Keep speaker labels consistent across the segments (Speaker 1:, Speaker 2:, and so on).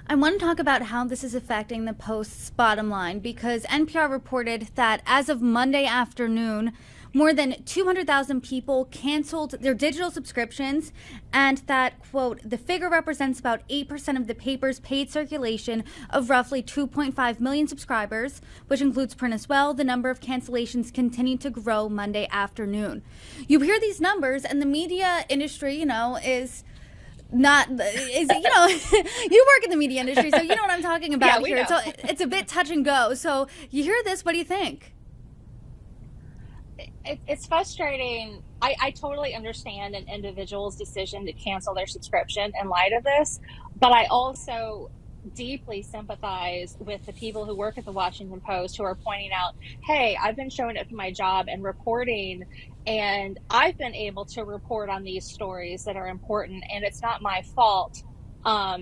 Speaker 1: I want to talk about how this is affecting the Post's bottom line because NPR reported that as of Monday afternoon, more than 200,000 people canceled their digital subscriptions, and that, quote, the figure represents about 8% of the paper's paid circulation of roughly 2.5 million subscribers, which includes print as well. The number of cancellations continued to grow Monday afternoon. You hear these numbers, and the media industry, is not is you work in the media industry, so you know what I'm talking
Speaker 2: Yeah,
Speaker 1: about
Speaker 2: we
Speaker 1: here.
Speaker 2: know.
Speaker 1: So it's a bit touch and go. So you hear this, what do you think?
Speaker 2: It's frustrating. I totally understand an individual's decision to cancel their subscription in light of this, but I also deeply sympathize with the people who work at the Washington Post who are pointing out, hey, I've been showing up to my job and reporting, and I've been able to report on these stories that are important, and it's not my fault. I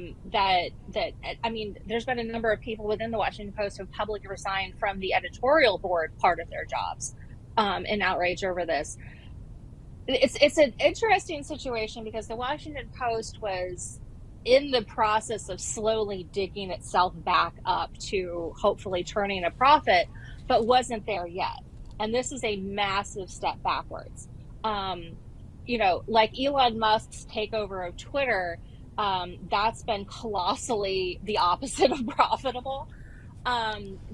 Speaker 2: mean, there's been a number of people within the Washington Post who have publicly resigned from the editorial board part of their jobs in outrage over this. It's an interesting situation because the Washington Post was in the process of slowly digging itself back up to hopefully turning a profit, but wasn't there yet. And this is a massive step backwards. Like Elon Musk's takeover of Twitter, that's been colossally the opposite of profitable.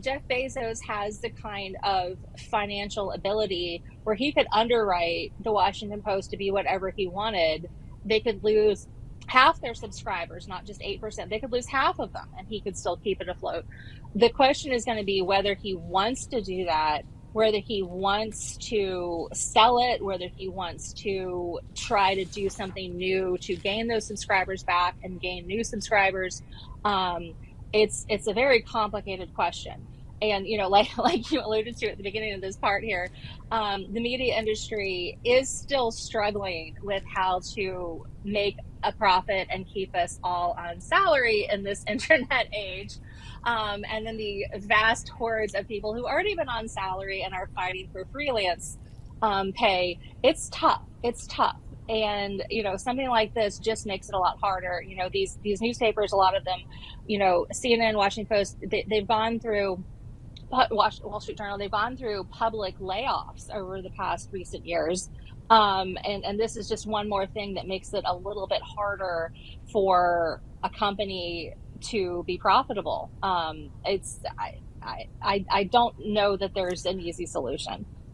Speaker 2: Jeff Bezos has the kind of financial ability where he could underwrite the Washington Post to be whatever he wanted. They could lose half their subscribers, not just 8%. They could lose half of them and he could still keep it afloat. The question is going to be whether he wants to do that, whether he wants to sell it, whether he wants to try to do something new to gain those subscribers back and gain new subscribers. It's a very complicated question. And, like you alluded to at the beginning of this part here, the media industry is still struggling with how to make a profit and keep us all on salary in this internet age. And then the vast hordes of people who already been on salary and are fighting for freelance pay. It's tough. It's tough. And, something like this just makes it a lot harder. These newspapers, a lot of them, CNN, Washington Post, they've gone through Wall Street Journal, they've gone through public layoffs over the past recent years. And this is just one more thing that makes it a little bit harder for a company to be profitable. I don't know that there's an easy solution.